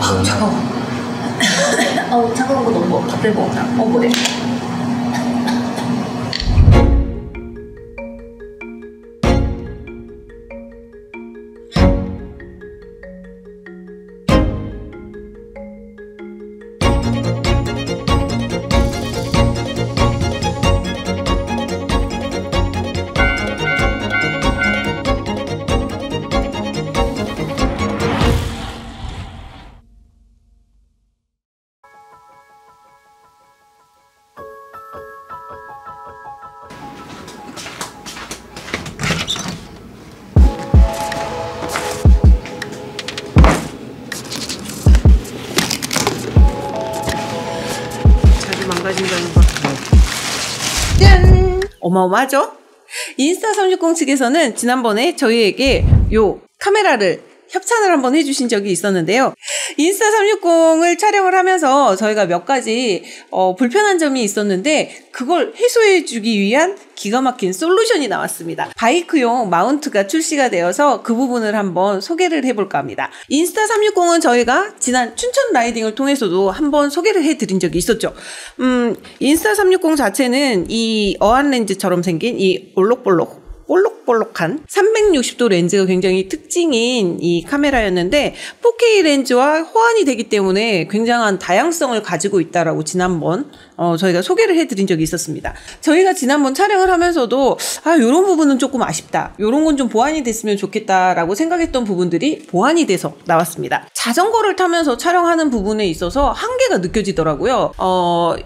차가워. 차가운 거 너무 다 빼먹었다. 뭐래. 짠! 어마어마하죠? 인스타360 측에서는 지난번에 저희에게 요 카메라를 협찬을 한번 해주신 적이 있었는데요. 인스타360을 촬영을 하면서 저희가 몇 가지 불편한 점이 있었는데 그걸 해소해주기 위한 기가 막힌 솔루션이 나왔습니다. 바이크용 마운트가 출시가 되어서 그 부분을 한번 소개를 해볼까 합니다. 인스타360은 저희가 지난 춘천 라이딩을 통해서도 한번 소개를 해드린 적이 있었죠. 인스타360 자체는 이 어안 렌즈처럼 생긴 이 볼록볼록한 360도 렌즈가 굉장히 특징인 이 카메라였는데 4K 렌즈와 호환이 되기 때문에 굉장한 다양성을 가지고 있다라고 지난번 저희가 소개를 해드린 적이 있었습니다. 저희가 지난번 촬영을 하면서도 이런 부분은 조금 아쉽다, 이런 건 좀 보완이 됐으면 좋겠다라고 생각했던 부분들이 보완이 돼서 나왔습니다. 자전거를 타면서 촬영하는 부분에 있어서 한계가 느껴지더라고요.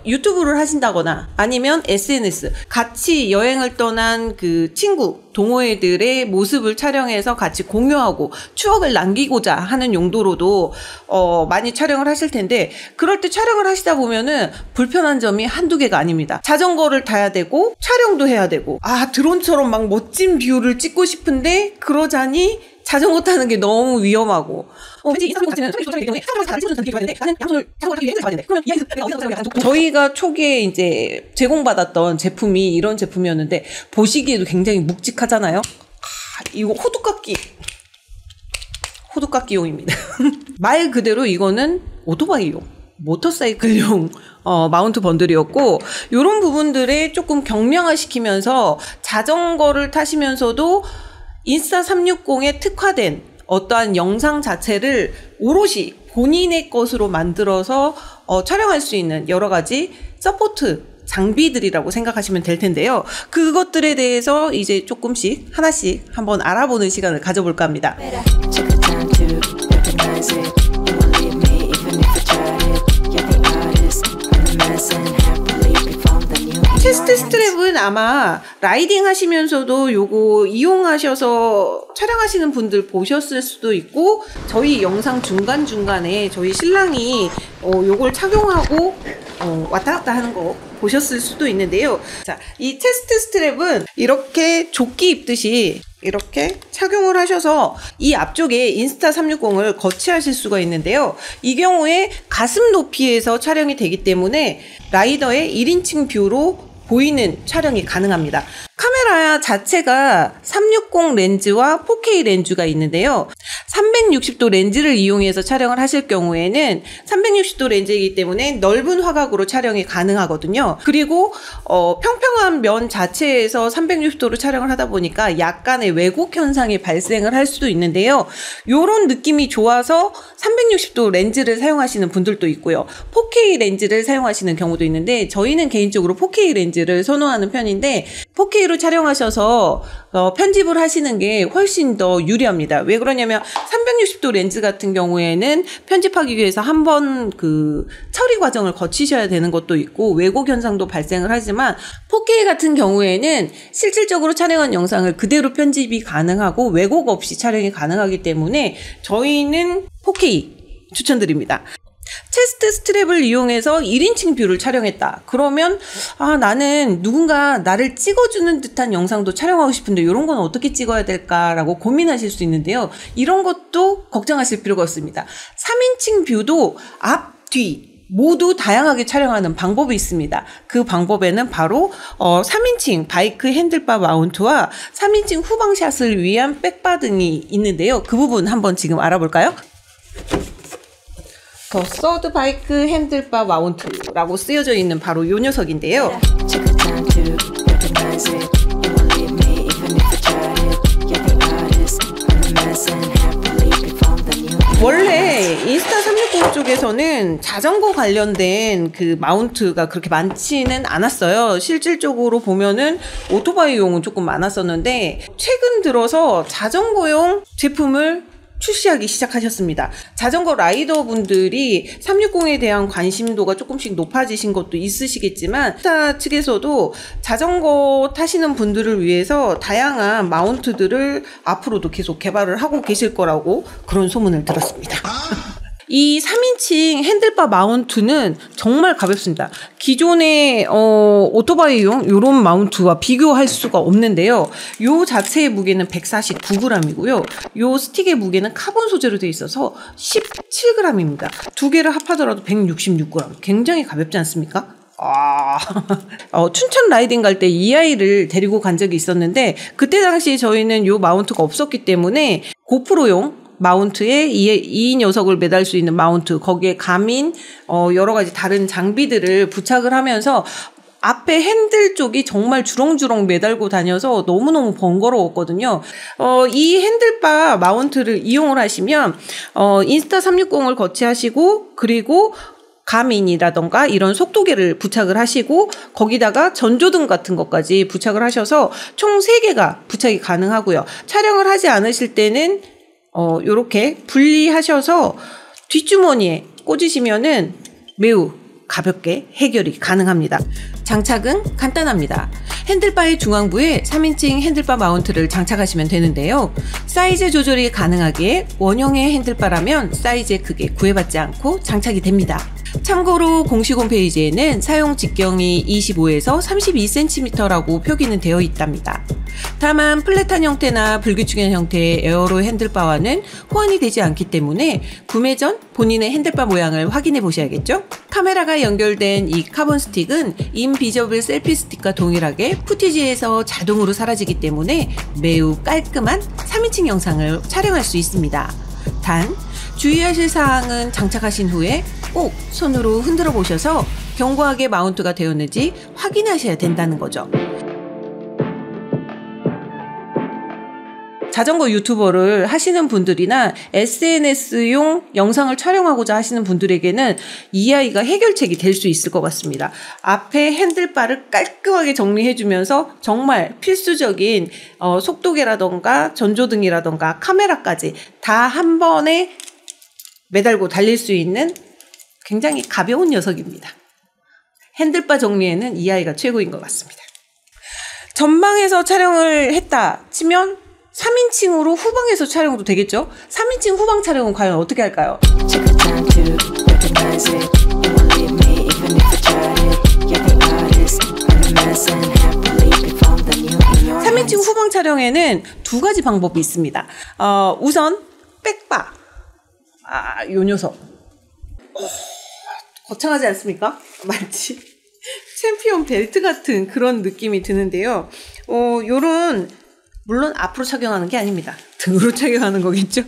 유튜브를 하신다거나 아니면 SNS, 같이 여행을 떠난 그 친구 동호회들의 모습을 촬영해서 같이 공유하고 추억을 남기고자 하는 용도로도 많이 촬영을 하실 텐데, 그럴 때 촬영을 하시다 보면은 불편한 점이 한두 개가 아닙니다. 자전거를 타야 되고 촬영도 해야 되고, 드론처럼 막 멋진 뷰를 찍고 싶은데 그러자니 자전거 타는 게 너무 위험하고, 저희가 초기에 이제 제공받았던 제품이 이런 제품이었는데 보시기에도 굉장히 묵직하잖아요. 이거 호두깎이용입니다. 말 그대로 이거는 오토바이용, 모터사이클용 마운트 번들이었고, 이런 부분들에 조금 경량화시키면서 자전거를 타시면서도 인스타360에 특화된 어떠한 영상 자체를 오롯이 본인의 것으로 만들어서 촬영할 수 있는 여러 가지 서포트 장비들이라고 생각하시면 될 텐데요. 그것들에 대해서 이제 조금씩 하나씩 한번 알아보는 시간을 가져볼까 합니다. 체스트 스트랩은 아마 라이딩 하시면서도 요거 이용하셔서 촬영하시는 분들 보셨을 수도 있고, 저희 영상 중간중간에 저희 신랑이 요걸 착용하고 왔다 갔다 하는 거 보셨을 수도 있는데요. 자, 이 체스트 스트랩은 이렇게 조끼 입듯이 이렇게 착용을 하셔서 이 앞쪽에 인스타360을 거치하실 수가 있는데요. 이 경우에 가슴 높이에서 촬영이 되기 때문에 라이더의 1인칭 뷰로 보이는 촬영이 가능합니다. 카메라 자체가 360 렌즈와 4K 렌즈가 있는데요. 360도 렌즈를 이용해서 촬영을 하실 경우에는 360도 렌즈이기 때문에 넓은 화각으로 촬영이 가능하거든요. 그리고 평평한 면 자체에서 360도로 촬영을 하다 보니까 약간의 왜곡 현상이 발생을 할 수도 있는데요. 이런 느낌이 좋아서 360도 렌즈를 사용하시는 분들도 있고요. 4K 렌즈를 사용하시는 경우도 있는데, 저희는 개인적으로 4K 렌즈를 선호하는 편인데 4K로 촬영하셔서 편집을 하시는 게 훨씬 더 유리합니다. 왜 그러냐면 360도 렌즈 같은 경우에는 편집하기 위해서 한번 그 처리 과정을 거치셔야 되는 것도 있고 왜곡 현상도 발생을 하지만, 4K 같은 경우에는 실질적으로 촬영한 영상을 그대로 편집이 가능하고 왜곡 없이 촬영이 가능하기 때문에 저희는 4K 추천드립니다. 체스트 스트랩을 이용해서 1인칭 뷰를 촬영했다. 그러면 나는 누군가 나를 찍어주는 듯한 영상도 촬영하고 싶은데 이런 건 어떻게 찍어야 될까라고 고민하실 수 있는데요. 이런 것도 걱정하실 필요가 없습니다. 3인칭 뷰도 앞, 뒤 모두 다양하게 촬영하는 방법이 있습니다. 그 방법에는 바로 3인칭 바이크 핸들바 마운트와 3인칭 후방샷을 위한 백바 등이 있는데요. 그 부분 한번 지금 알아볼까요? 더 서드 바이크 핸들바 마운트라고 쓰여져 있는 바로 이 녀석인데요. 원래 인스타 360 쪽에서는 자전거 관련된 그 마운트가 그렇게 많지는 않았어요. 실질적으로 보면은 오토바이용은 조금 많았었는데 최근 들어서 자전거용 제품을 출시하기 시작하셨습니다. 자전거 라이더 분들이 360에 대한 관심도가 조금씩 높아지신 것도 있으시겠지만 스타 측에서도 자전거 타시는 분들을 위해서 다양한 마운트들을 앞으로도 계속 개발을 하고 계실 거라고 그런 소문을 들었습니다. 이 3인칭 핸들바 마운트는 정말 가볍습니다. 기존의 오토바이용 이런 마운트와 비교할 수가 없는데요. 요 자체의 무게는 149g이고요. 요 스틱의 무게는 카본 소재로 되어 있어서 17g입니다. 두 개를 합하더라도 166g. 굉장히 가볍지 않습니까? 춘천 라이딩 갈 때 이 아이를 데리고 간 적이 있었는데 그때 당시 저희는 요 마운트가 없었기 때문에 고프로용 마운트에 이 녀석을 매달 수 있는 마운트, 거기에 가민 여러 가지 다른 장비들을 부착을 하면서 앞에 핸들 쪽이 정말 주렁주렁 매달고 다녀서 너무너무 번거로웠거든요. 이 핸들바 마운트를 이용을 하시면 인스타 360을 거치하시고 그리고 가민이라던가 이런 속도계를 부착을 하시고 거기다가 전조등 같은 것까지 부착을 하셔서 총 3개가 부착이 가능하고요. 촬영을 하지 않으실 때는 요렇게 분리하셔서 뒷주머니에 꽂으시면은 매우 가볍게 해결이 가능합니다. 장착은 간단합니다. 핸들바의 중앙부에 3인칭 핸들바 마운트를 장착하시면 되는데요. 사이즈 조절이 가능하기에 원형의 핸들바라면 사이즈의 크게 구애받지 않고 장착이 됩니다. 참고로 공식 홈페이지에는 사용 직경이 25에서 32cm라고 표기는 되어 있답니다. 다만 플랫한 형태나 불규칙한 형태의 에어로 핸들바와는 호환이 되지 않기 때문에 구매 전 본인의 핸들바 모양을 확인해 보셔야겠죠? 카메라가 연결된 이 카본 스틱은 인비저블 셀피 스틱과 동일하게 푸티지에서 자동으로 사라지기 때문에 매우 깔끔한 3인칭 영상을 촬영할 수 있습니다. 단 주의하실 사항은 장착하신 후에 꼭 손으로 흔들어 보셔서 견고하게 마운트가 되었는지 확인하셔야 된다는 거죠. 자전거 유튜버를 하시는 분들이나 SNS용 영상을 촬영하고자 하시는 분들에게는 이 아이가 해결책이 될 수 있을 것 같습니다. 앞에 핸들바를 깔끔하게 정리해주면서 정말 필수적인 속도계라던가 전조등이라던가 카메라까지 다 한 번에 매달고 달릴 수 있는 굉장히 가벼운 녀석입니다. 핸들바 정리에는 이 아이가 최고인 것 같습니다. 전방에서 촬영을 했다 치면 3인칭으로 후방에서 촬영도 되겠죠? 3인칭 후방 촬영은 과연 어떻게 할까요? 3인칭 후방 촬영에는 두 가지 방법이 있습니다. 우선 백바. 요 녀석. 거창하지 않습니까? 마치 챔피언 벨트 같은 그런 느낌이 드는데요. 요런 물론 앞으로 착용하는 게 아닙니다. 등으로 착용하는 거겠죠?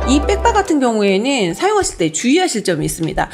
이 백바 같은 경우에는 사용하실 때 주의하실 점이 있습니다.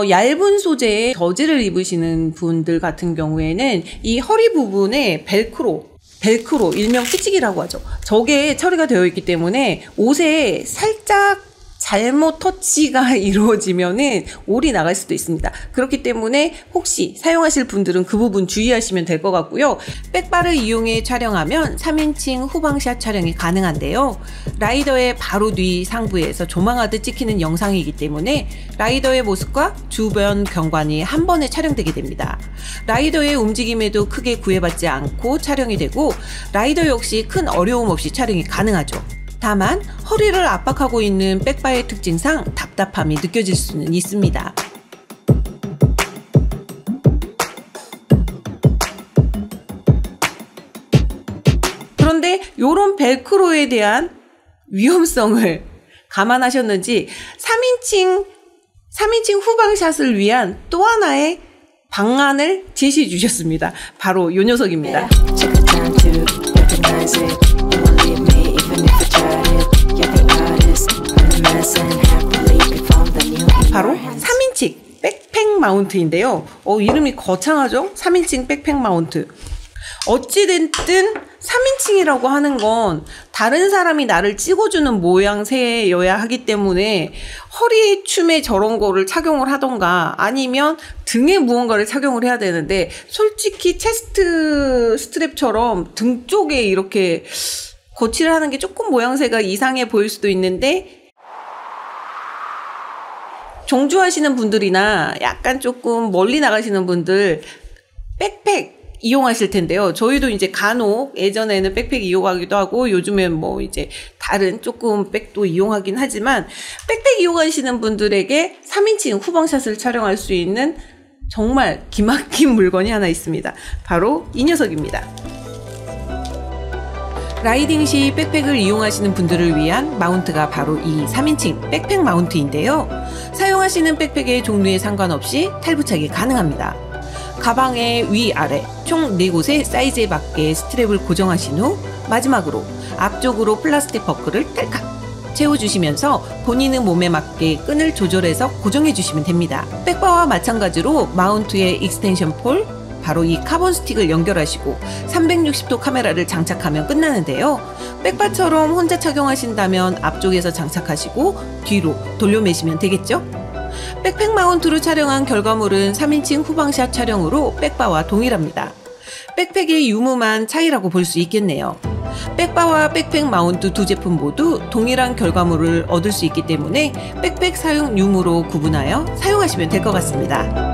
얇은 소재의 저지를 입으시는 분들 같은 경우에는 이 허리 부분에 벨크로 일명 피치기라고 하죠. 저게 처리가 되어 있기 때문에 옷에 살짝 잘못 터치가 이루어지면은 올이 나갈 수도 있습니다. 그렇기 때문에 혹시 사용하실 분들은 그 부분 주의하시면 될 것 같고요. 백바를 이용해 촬영하면 3인칭 후방샷 촬영이 가능한데요. 라이더의 바로 뒤 상부에서 조망하듯 찍히는 영상이기 때문에 라이더의 모습과 주변 경관이 한 번에 촬영되게 됩니다. 라이더의 움직임에도 크게 구애받지 않고 촬영이 되고 라이더 역시 큰 어려움 없이 촬영이 가능하죠. 다만 허리를 압박하고 있는 백바의 특징상 답답함이 느껴질 수는 있습니다. 그런데 이런 벨크로에 대한 위험성을 감안하셨는지 3인칭 후방샷을 위한 또 하나의 방안을 제시해 주셨습니다. 바로 이 녀석입니다. 바로 3인칭 백팩 마운트인데요. 이름이 거창하죠? 3인칭 백팩 마운트. 어찌됐든 3인칭이라고 하는 건 다른 사람이 나를 찍어주는 모양새여야 하기 때문에 허리에 춤에 저런 거를 착용을 하던가 아니면 등에 무언가를 착용을 해야 되는데 솔직히 체스트 스트랩처럼 등 쪽에 이렇게 거치를 하는 게 조금 모양새가 이상해 보일 수도 있는데 종주하시는 분들이나 약간 조금 멀리 나가시는 분들 백팩 이용하실 텐데요. 저희도 이제 간혹 예전에는 백팩 이용하기도 하고 요즘엔 뭐 이제 다른 조금 백도 이용하긴 하지만 백팩 이용하시는 분들에게 3인칭 후방샷을 촬영할 수 있는 정말 기막힌 물건이 하나 있습니다. 바로 이 녀석입니다. 라이딩 시 백팩을 이용하시는 분들을 위한 마운트가 바로 이 3인칭 백팩 마운트인데요. 사용하시는 백팩의 종류에 상관없이 탈부착이 가능합니다. 가방의 위아래 총 4곳의 사이즈에 맞게 스트랩을 고정하신 후 마지막으로 앞쪽으로 플라스틱 버클을 딸칵 채워주시면서 본인의 몸에 맞게 끈을 조절해서 고정해주시면 됩니다. 백바와 마찬가지로 마운트의 익스텐션 폴, 바로 이 카본 스틱을 연결하시고 360도 카메라를 장착하면 끝나는데요. 백바처럼 혼자 착용하신다면 앞쪽에서 장착하시고 뒤로 돌려매시면 되겠죠? 백팩 마운트로 촬영한 결과물은 3인칭 후방샷 촬영으로 백바와 동일합니다. 백팩의 유무만 차이라고 볼 수 있겠네요. 백바와 백팩 마운트 두 제품 모두 동일한 결과물을 얻을 수 있기 때문에 백팩 사용 유무로 구분하여 사용하시면 될 것 같습니다.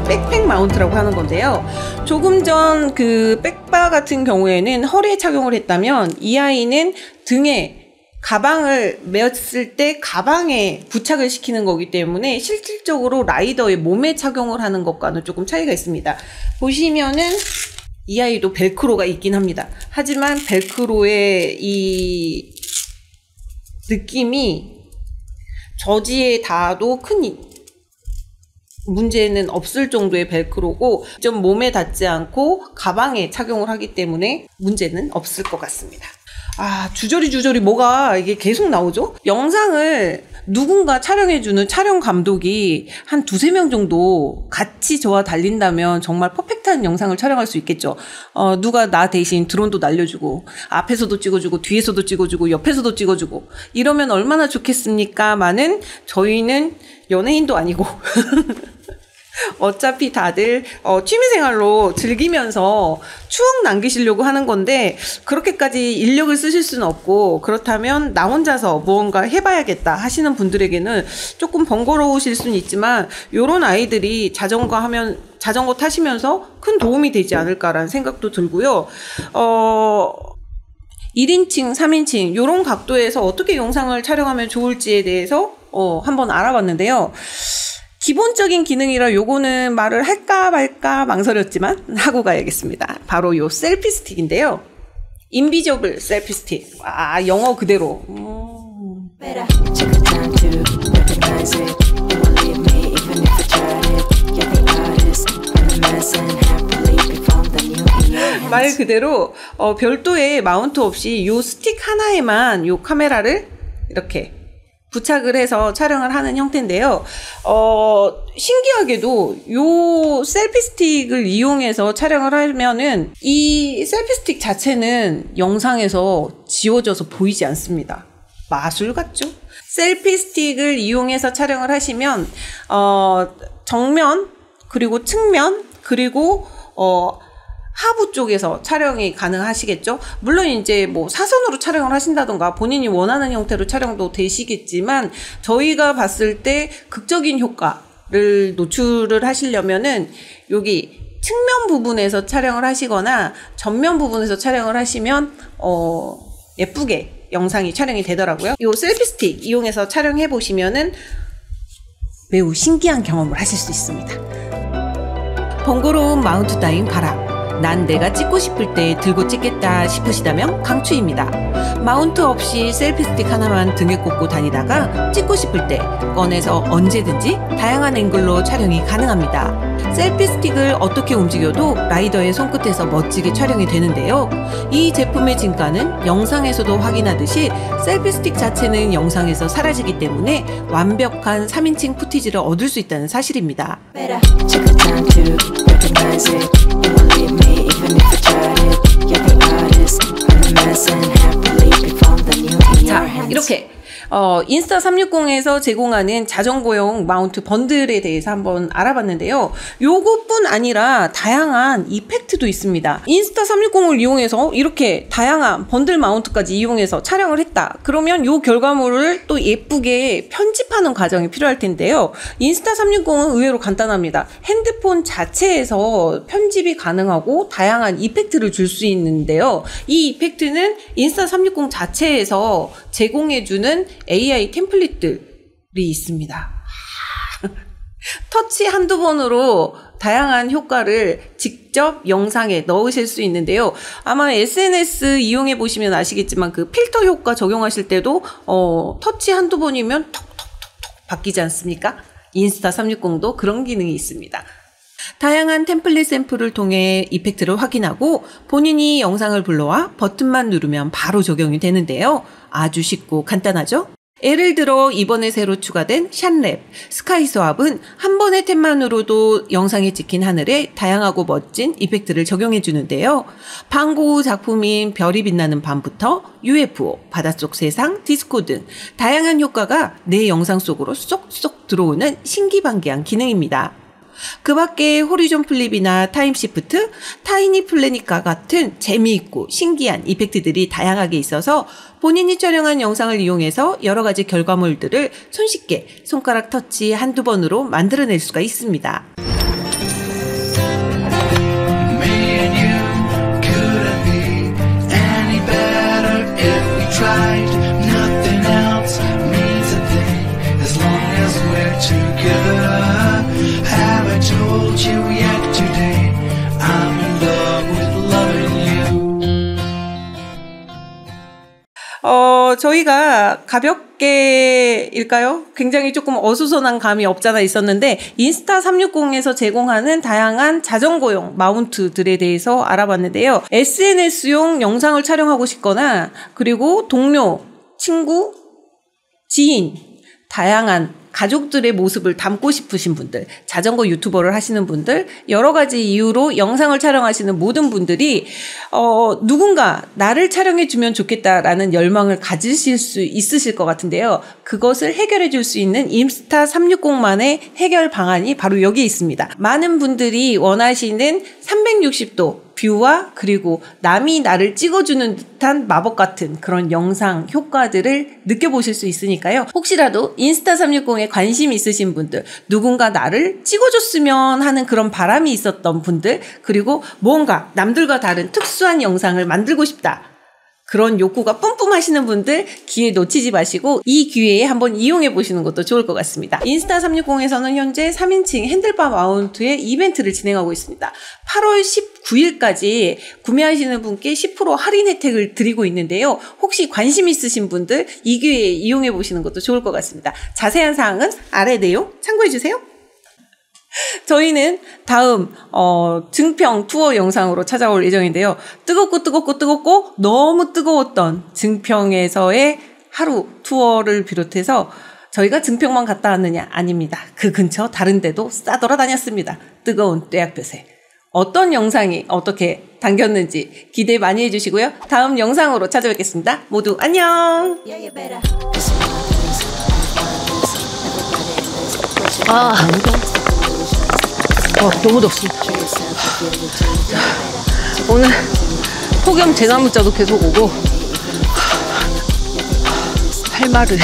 백팩 마운트라고 하는 건데요. 조금 전 그 백바 같은 경우에는 허리에 착용을 했다면 이 아이는 등에 가방을 메었을 때 가방에 부착을 시키는 거기 때문에 실질적으로 라이더의 몸에 착용을 하는 것과는 조금 차이가 있습니다. 보시면은 이 아이도 벨크로가 있긴 합니다. 하지만 벨크로의 이 느낌이 저지에 닿아도 큰 문제는 없을 정도의 벨크로고 좀 몸에 닿지 않고 가방에 착용을 하기 때문에 문제는 없을 것 같습니다. 주저리 뭐가 이게 계속 나오죠? 영상을 누군가 촬영해주는 촬영 감독이 한 2-3명 정도 같이 저와 달린다면 정말 퍼펙트한 영상을 촬영할 수 있겠죠. 누가 나 대신 드론도 날려주고 앞에서도 찍어주고 뒤에서도 찍어주고 옆에서도 찍어주고 이러면 얼마나 좋겠습니까마는 저희는 연예인도 아니고 어차피 다들 취미생활로 즐기면서 추억 남기시려고 하는 건데 그렇게까지 인력을 쓰실 수는 없고 그렇다면 나 혼자서 무언가 해봐야겠다 하시는 분들에게는 조금 번거로우실 수는 있지만 이런 아이들이 자전거 타시면서 큰 도움이 되지 않을까라는 생각도 들고요. 1인칭, 3인칭 이런 각도에서 어떻게 영상을 촬영하면 좋을지에 대해서 한번 알아봤는데요. 기본적인 기능이라 요거는 말을 할까 말까 망설였지만 하고 가야겠습니다. 바로 요 셀피 스틱인데요. 인비저블 셀피 스틱. 영어 그대로. 말 그대로 별도의 마운트 없이 요 스틱 하나에만 요 카메라를 이렇게 부착을 해서 촬영을 하는 형태인데요. 신기하게도 요 셀피 스틱을 이용해서 촬영을 하면은 이 셀피 스틱 자체는 영상에서 지워져서 보이지 않습니다. 마술 같죠? 셀피 스틱을 이용해서 촬영을 하시면 정면 그리고 측면 그리고 하부 쪽에서 촬영이 가능하시겠죠? 물론 이제 뭐 사선으로 촬영을 하신다던가 본인이 원하는 형태로 촬영도 되시겠지만 저희가 봤을 때 극적인 효과를 노출을 하시려면은 여기 측면 부분에서 촬영을 하시거나 전면 부분에서 촬영을 하시면 예쁘게 영상이 촬영이 되더라고요. 이 셀피 스틱 이용해서 촬영해 보시면은 매우 신기한 경험을 하실 수 있습니다. 번거로운 마운트 따윈 가라. 난 내가 찍고 싶을 때 들고 찍겠다 싶으시다면 강추입니다. 마운트 없이 셀피 스틱 하나만 등에 꽂고 다니다가 찍고 싶을 때 꺼내서 언제든지 다양한 앵글로 촬영이 가능합니다. 셀피 스틱을 어떻게 움직여도 라이더의 손끝에서 멋지게 촬영이 되는데요. 이 제품의 진가는 영상에서도 확인하듯이 셀피 스틱 자체는 영상에서 사라지기 때문에 완벽한 3인칭 푸티지를 얻을 수 있다는 사실입니다. 자, 이렇게 인스타 360에서 제공하는 자전거용 마운트 번들에 대해서 한번 알아봤는데요. 요것뿐 아니라 다양한 이펙트도 있습니다. 인스타 360을 이용해서 이렇게 다양한 번들 마운트까지 이용해서 촬영을 했다. 그러면 요 결과물을 또 예쁘게 편집하는 과정이 필요할 텐데요. 인스타 360은 의외로 간단합니다. 핸드폰 자체에서 편집이 가능하고 다양한 이펙트를 줄 수 있는데요. 이 이펙트는 인스타 360 자체에서 제공해주는 AI 템플릿들이 있습니다. 터치 한두 번으로 다양한 효과를 직접 영상에 넣으실 수 있는데요. 아마 SNS 이용해 보시면 아시겠지만 그 필터 효과 적용하실 때도 터치 한두 번이면 톡톡톡톡 바뀌지 않습니까? 인스타 360도 그런 기능이 있습니다. 다양한 템플릿 샘플을 통해 이펙트를 확인하고 본인이 영상을 불러와 버튼만 누르면 바로 적용이 되는데요. 아주 쉽고 간단하죠? 예를 들어 이번에 새로 추가된 샷랩, 스카이스왑은 한 번의 탭만으로도 영상에 찍힌 하늘에 다양하고 멋진 이펙트를 적용해 주는데요. 방고우 작품인 별이 빛나는 밤부터 UFO, 바닷속 세상, 디스코 등 다양한 효과가 내 영상 속으로 쏙쏙 들어오는 신기반기한 기능입니다. 그 밖에 호리존 플립이나 타임 시프트, 타이니 플래닛과 같은 재미있고 신기한 이펙트들이 다양하게 있어서 본인이 촬영한 영상을 이용해서 여러 가지 결과물들을 손쉽게 손가락 터치 한두 번으로 만들어낼 수가 있습니다. 저희가 가볍게일까요? 굉장히 조금 어수선한 감이 없잖아 있었는데 인스타 360에서 제공하는 다양한 자전거용 마운트들에 대해서 알아봤는데요. SNS용 영상을 촬영하고 싶거나 그리고 동료, 친구, 지인, 다양한 가족들의 모습을 담고 싶으신 분들, 자전거 유튜버를 하시는 분들, 여러 가지 이유로 영상을 촬영하시는 모든 분들이 누군가 나를 촬영해 주면 좋겠다라는 열망을 가지실 수 있으실 것 같은데요. 그것을 해결해 줄 수 있는 인스타 360만의 해결 방안이 바로 여기에 있습니다. 많은 분들이 원하시는 360도 뷰와 그리고 남이 나를 찍어주는 듯한 마법 같은 그런 영상 효과들을 느껴보실 수 있으니까요. 혹시라도 인스타 360에 관심 있으신 분들, 누군가 나를 찍어줬으면 하는 그런 바람이 있었던 분들, 그리고 뭔가 남들과 다른 특수한 영상을 만들고 싶다. 그런 욕구가 뿜뿜하시는 분들 기회 놓치지 마시고 이 기회에 한번 이용해 보시는 것도 좋을 것 같습니다. 인스타 360에서는 현재 3인칭 핸들바 마운트의 이벤트를 진행하고 있습니다. 8월 19일까지 구매하시는 분께 10% 할인 혜택을 드리고 있는데요. 혹시 관심 있으신 분들 이 기회에 이용해 보시는 것도 좋을 것 같습니다. 자세한 사항은 아래 내용 참고해 주세요. 저희는 다음 증평 투어 영상으로 찾아올 예정인데요. 뜨겁고 너무 뜨거웠던 증평에서의 하루 투어를 비롯해서 저희가 증평만 갔다 왔느냐? 아닙니다. 그 근처 다른 데도 싸돌아다녔습니다. 뜨거운 떼약볕에. 어떤 영상이 어떻게 당겼는지 기대 많이 해주시고요. 다음 영상으로 찾아뵙겠습니다. 모두 안녕. 너무 덥습니다. 오늘 폭염 대나무자도 계속 오고 할 말을